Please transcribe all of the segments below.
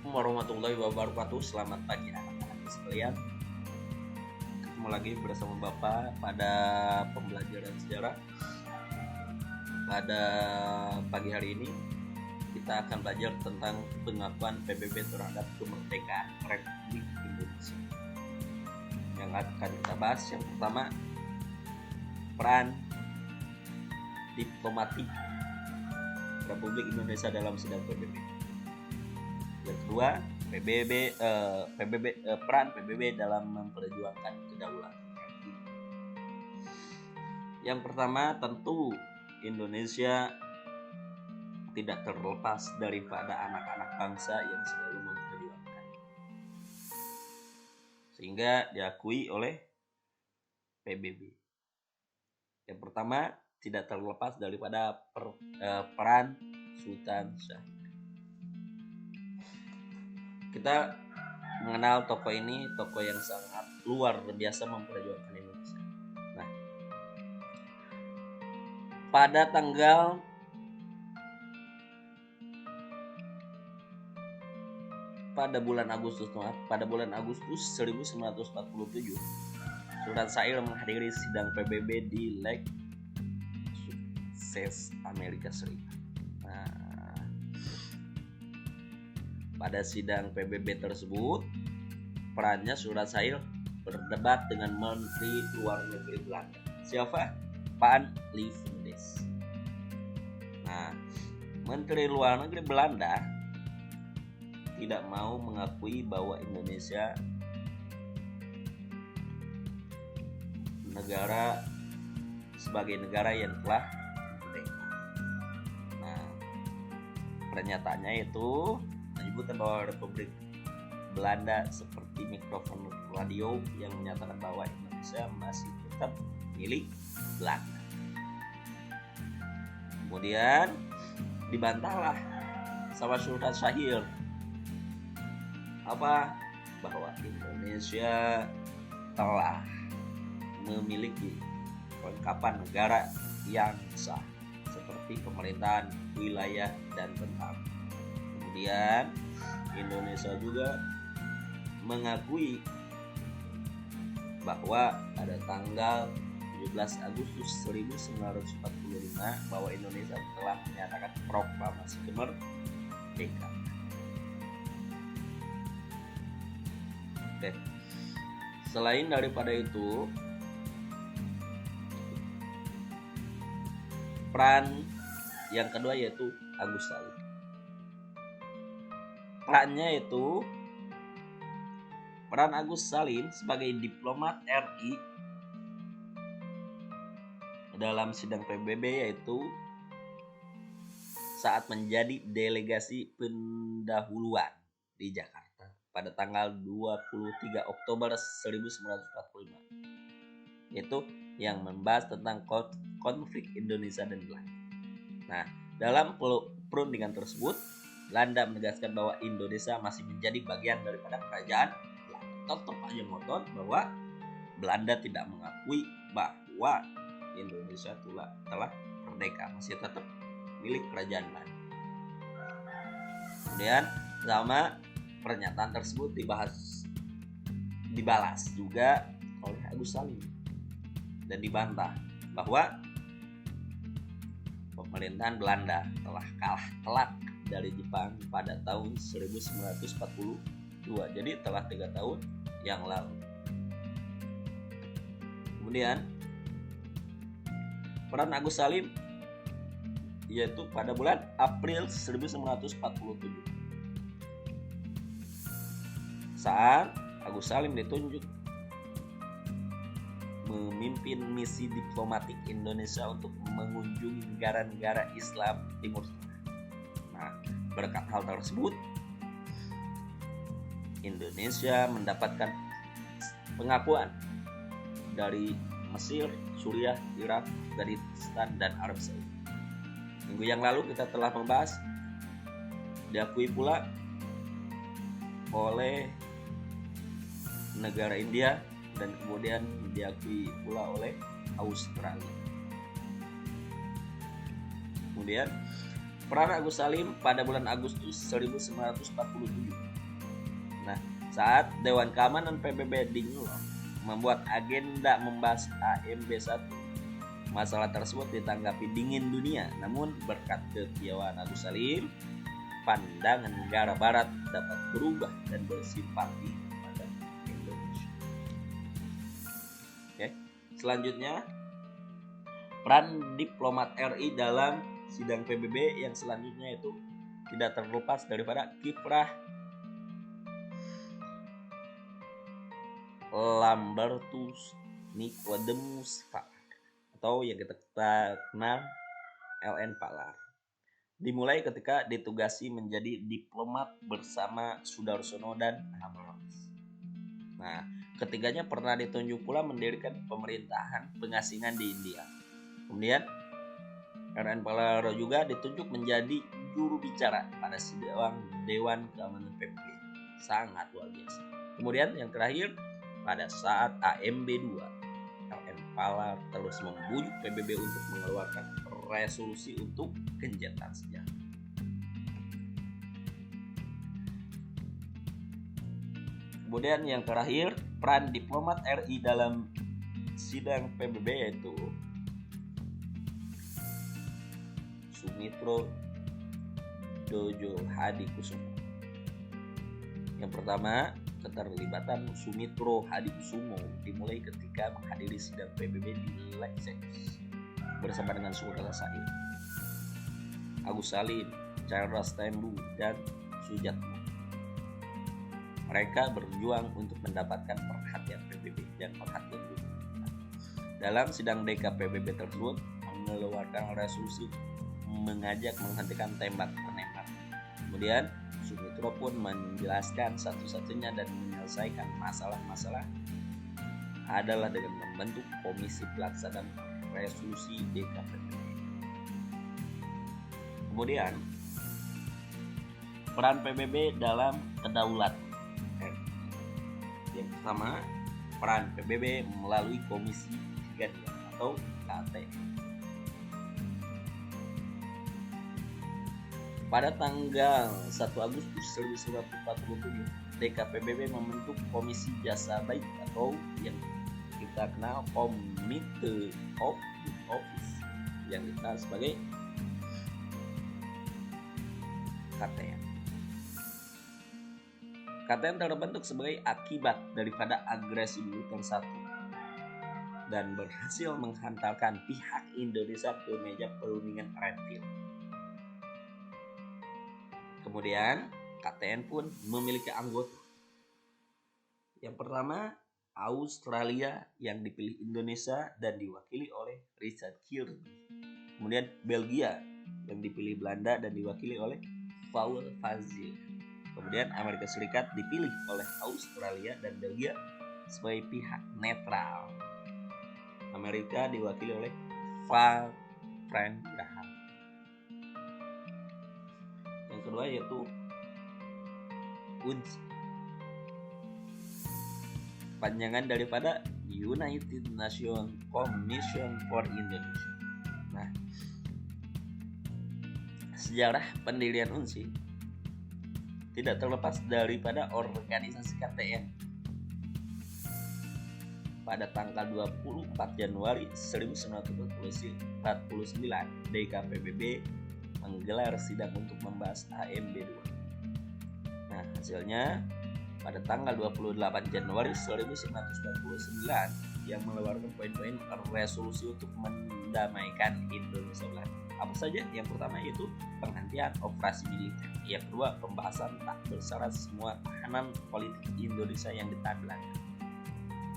Assalamualaikum warahmatullahi wabarakatuh. Selamat pagi anak-anak sekalian. Ketemu lagi bersama Bapak pada pembelajaran sejarah. Pada pagi hari ini kita akan belajar tentang pengakuan PBB terhadap kemerdekaan Republik Indonesia. Yang akan kita bahas yang pertama, peran diplomatik Republik Indonesia dalam sidang PBB. Yang kedua, peran PBB dalam memperjuangkan kedaulatan. Yang pertama, tentu Indonesia tidak terlepas daripada anak-anak bangsa yang selalu memperjuangkan, sehingga diakui oleh PBB. Yang pertama, tidak terlepas daripada peran Sultan Syahrir. Kita mengenal tokoh ini, tokoh yang sangat luar biasa memperjuangkan Indonesia. Nah, pada bulan Agustus 1947, Sultan Syahrir menghadiri sidang PBB di Lake Success, Amerika Serikat. Pada sidang PBB tersebut, perannya Sultan Syahrir berdebat dengan Menteri Luar Negeri Belanda. Siapa? Van Leeuwenhoek. Nah, Menteri Luar Negeri Belanda tidak mau mengakui bahwa Indonesia sebagai negara yang telah merdeka. Nah, pernyataannya itu menyebutkan bahwa Republik Belanda seperti mikrofon radio yang menyatakan bahwa Indonesia masih tetap milik Belanda. Kemudian dibantahlah sama Sultan Syahrir bahwa Indonesia telah memiliki kelengkapan negara yang sah seperti pemerintahan, wilayah, dan tentara. Kemudian Indonesia juga mengakui bahwa pada tanggal 17 Agustus 1945 bahwa Indonesia telah menyatakan proklamasi kemerdekaan. Oke. Selain daripada itu, peran yang kedua yaitu Agus Salim. Peran Agus Salim sebagai diplomat RI dalam sidang PBB yaitu saat menjadi delegasi pendahuluan di Jakarta pada tanggal 23 Oktober 1945, yaitu yang membahas tentang konflik Indonesia dan Belanda. Nah, dalam perundingan tersebut, Belanda menegaskan bahwa Indonesia masih menjadi bagian daripada kerajaan Belanda. Tetap aja ngotot bahwa Belanda tidak mengakui bahwa Indonesia telah merdeka, masih tetap milik kerajaan Belanda. Kemudian sama pernyataan tersebut dibalas juga oleh Agus Salim dan dibantah bahwa pemerintahan Belanda telah kalah telak dari Jepang pada tahun 1942, jadi telah 3 tahun yang lalu. Kemudian peran Agus Salim yaitu pada bulan April 1947 saat Agus Salim ditunjuk memimpin misi diplomatik Indonesia untuk mengunjungi negara-negara Islam Timur Tengah. Nah, berkat hal tersebut, Indonesia mendapatkan pengakuan dari Mesir, Suriah, Irak, Afghanistan, dan Arab Saudi. Minggu yang lalu kita telah membahas, diakui pula oleh negara India dan kemudian diakui pula oleh Australia. Kemudian peran Agus Salim pada bulan Agustus 1947 Nah, saat Dewan Keamanan PBB di New York membuat agenda membahas AMB 1, masalah tersebut ditanggapi dingin dunia. Namun berkat kepiawaian Agus Salim, pandangan negara barat dapat berubah dan bersimpati pada Indonesia. Oke. Selanjutnya, peran diplomat RI dalam sidang PBB yang selanjutnya itu tidak terlepas daripada kiprah Lambertus Nicodemus Palar, atau yang kita kenal LN Palar. Dimulai ketika ditugasi menjadi diplomat bersama Sudarsono dan Habermas. Nah, ketiganya pernah ditunjuk pula mendirikan pemerintahan pengasingan di India. Kemudian LN Palar juga ditunjuk menjadi juru bicara pada sidang Dewan Keamanan PBB. Sangat luar biasa. Kemudian yang terakhir, pada saat AMB 2, LN Palar terus membujuk PBB untuk mengeluarkan resolusi untuk gencatan senjata. Kemudian yang terakhir, peran diplomat RI dalam sidang PBB yaitu Sumitro Dojo Hadikusumo. Yang pertama, keterlibatan Sumitro Hadikusumo dimulai ketika menghadiri sidang PBB di Leipzig bersama dengan Saudara Said, Agus Salim, Charles Tembu, dan Sujatmo. Mereka berjuang untuk mendapatkan perhatian PBB dan perhatian dunia. Dalam sidang DKPBB tersebut mengeluarkan resolusi mengajak menghentikan tembak-menembak. Kemudian Sumitro pun menjelaskan satu-satunya dan menyelesaikan masalah-masalah adalah dengan membentuk komisi pelaksanaan resolusi DKPBB. Kemudian peran PBB dalam kedaulatan. Yang pertama, peran PBB melalui Komisi 3 atau KTN. Pada tanggal 1 Agustus 1947, DKPBB membentuk Komisi Jasa Baik atau yang kita kenal Komite of Good Office, yang dikenal sebagai KTN. KTN terbentuk sebagai akibat daripada agresi militer 1 dan berhasil menghantarkan pihak Indonesia ke meja perundingan Renville. Kemudian KTN pun memiliki anggota. Yang pertama, Australia yang dipilih Indonesia dan diwakili oleh Richard Kirby. Kemudian Belgia yang dipilih Belanda dan diwakili oleh Paul Fazil. Kemudian Amerika Serikat dipilih oleh Australia dan Belgia sebagai pihak netral. Amerika diwakili oleh Frank Graham. Yang kedua yaitu UNCI, panjangan daripada United Nations Commission for Indonesia. Nah, sejarah pendirian UNCI tidak terlepas daripada organisasi KTN. Pada tanggal 24 Januari 1949, DKPBB menggelar sidang untuk membahas AMB 2. Nah, hasilnya pada tanggal 28 Januari 1949 yang mengeluarkan poin-poin resolusi untuk mendamaikan Indonesia Belanda. Apa saja? Yang pertama yaitu penghentian operasi militer. Yang kedua, pembahasan tak bersyarat semua tahanan politik Indonesia yang ditahan Belanda.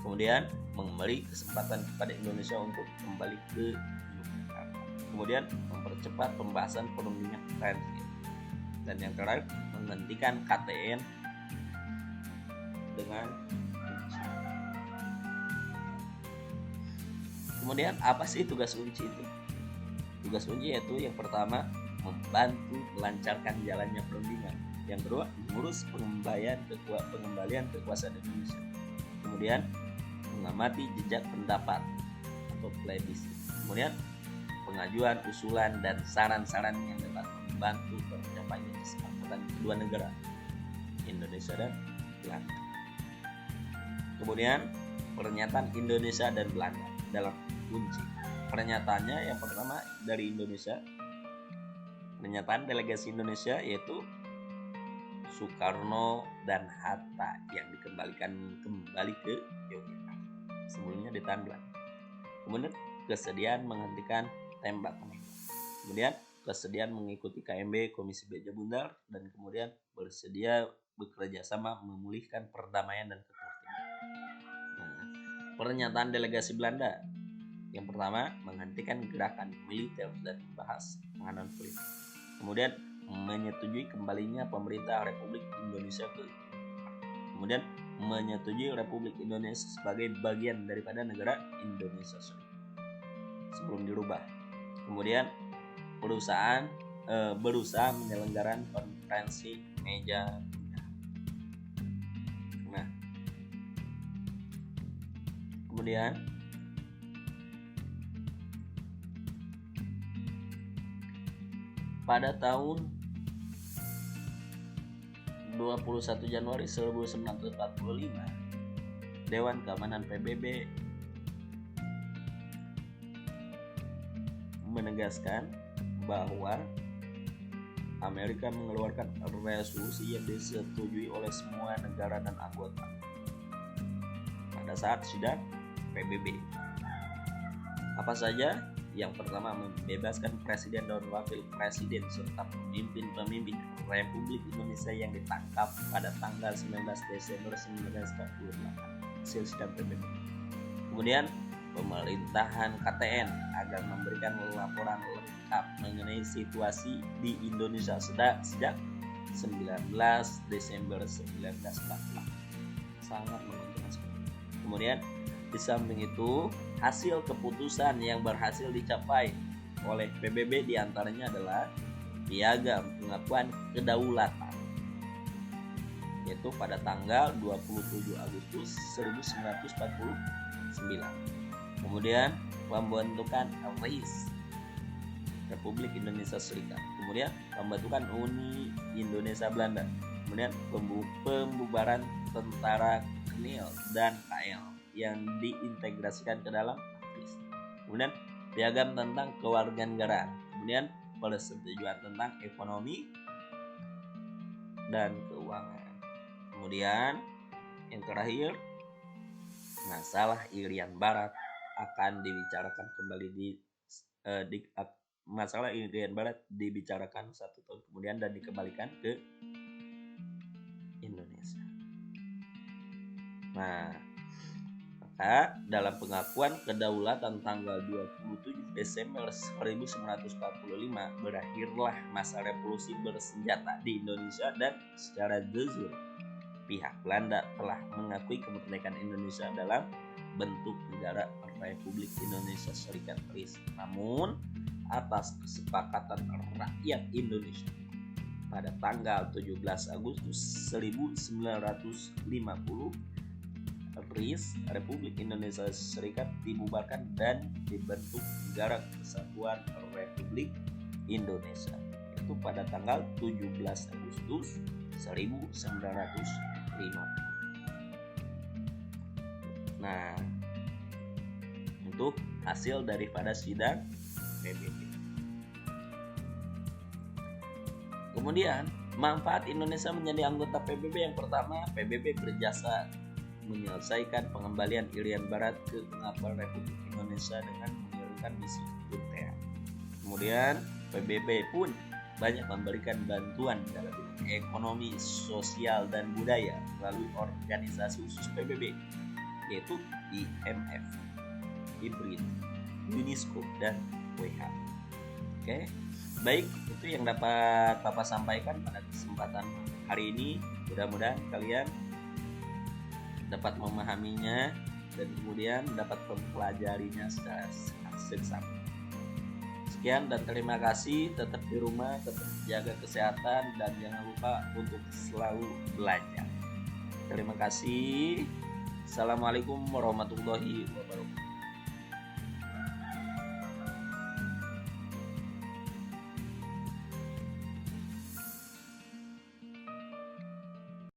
Kemudian, memberi kesempatan kepada Indonesia untuk kembali ke Yogyakarta. Kemudian, mempercepat pembahasan perundingan Renville. Dan yang terakhir, menghentikan KTN dengan UNCI. Kemudian, apa sih tugas UNCI itu? Tugas UNCI yaitu yang pertama, membantu melancarkan jalannya perundingan. Yang kedua, mengurus pengembalian kekuasaan Indonesia. Kemudian, mengamati jejak pendapat atau plebiscit. Kemudian, pengajuan usulan dan saran-saran yang dapat membantu tercapainya kesepakatan kedua negara, Indonesia dan Belanda. Kemudian pernyataan Indonesia dan Belanda dalam kunci. Pernyataannya yang pertama dari Indonesia, pernyataan delegasi Indonesia yaitu Soekarno dan Hatta yang dikembalikan kembali ke Yogyakarta. Sebelumnya ditahan Belanda. Kemudian kesediaan menghentikan tembak menembak. Kemudian kesediaan mengikuti KMB Komisi Beja Bundar dan kemudian bersedia bekerja sama memulihkan perdamaian dan ketertiban. Nah, pernyataan delegasi Belanda yang pertama menghentikan gerakan militer dan membahas penanganan politik. Kemudian menyetujui kembalinya pemerintah Republik Indonesia ke kemudian menyetujui Republik Indonesia sebagai bagian daripada negara Indonesia Serikat sebelum dirubah. Kemudian berusaha menyelenggarakan konferensi meja bundar. Nah, kemudian pada tahun 21 Januari 1945, Dewan Keamanan PBB menegaskan bahwa Amerika mengeluarkan resolusi yang disetujui oleh semua negara dan anggota pada saat sidang PBB. Apa saja? Yang pertama, membebaskan presiden dan wakil presiden serta pemimpin-pemimpin Republik Indonesia yang ditangkap pada tanggal 19 Desember 1948 hasil sidang PBB. Kemudian pemerintahan KTN agar memberikan laporan lengkap mengenai situasi di Indonesia sejak 19 Desember 1948. Sangat menguntungkan sekali. Kemudian di samping itu, hasil keputusan yang berhasil dicapai oleh PBB diantaranya adalah piagam pengakuan kedaulatan, yaitu pada tanggal 27 Agustus 1949. Kemudian pembentukan RIS Republik Indonesia Serikat. Kemudian pembentukan Uni Indonesia Belanda. Kemudian pembubaran tentara KNIL dan KL yang diintegrasikan ke dalam RIS. Kemudian piagam tentang kewarganegaraan. Kemudian persetujuan tentang ekonomi dan keuangan. Kemudian yang terakhir, masalah Irian Barat akan dibicarakan kembali masalah Irian Barat dibicarakan 1 tahun kemudian dan dikembalikan ke Indonesia. Nah, maka dalam pengakuan kedaulatan tanggal 27 Desember 1945 berakhirlah masa revolusi bersenjata di Indonesia dan secara de jure pihak Belanda telah mengakui kemerdekaan Indonesia dalam bentuk negara Republik Indonesia Serikat RIS. Namun atas kesepakatan rakyat Indonesia pada tanggal 17 Agustus 1950 RIS Republik Indonesia Serikat dibubarkan dan dibentuk Negara Kesatuan Republik Indonesia itu pada tanggal 17 Agustus 1950. Nah, untuk hasil daripada sidang PBB. Kemudian manfaat Indonesia menjadi anggota PBB yang pertama, PBB berjasa menyelesaikan pengembalian Irian Barat ke pengakuan Republik Indonesia dengan mengirimkan misi UNTEA. Kemudian PBB pun banyak memberikan bantuan dalam bidang ekonomi, sosial, dan budaya melalui organisasi khusus PBB yaitu IMF, IBRIN, UNESCO, dan WHO. Oke, baik, itu yang dapat Bapak sampaikan pada kesempatan hari ini. Mudah-mudahan kalian dapat memahaminya dan kemudian dapat mempelajarinya secara seksama. Sekian dan terima kasih. Tetap di rumah, tetap jaga kesehatan dan jangan lupa untuk selalu belajar. Terima kasih. Assalamualaikum warahmatullahi wabarakatuh.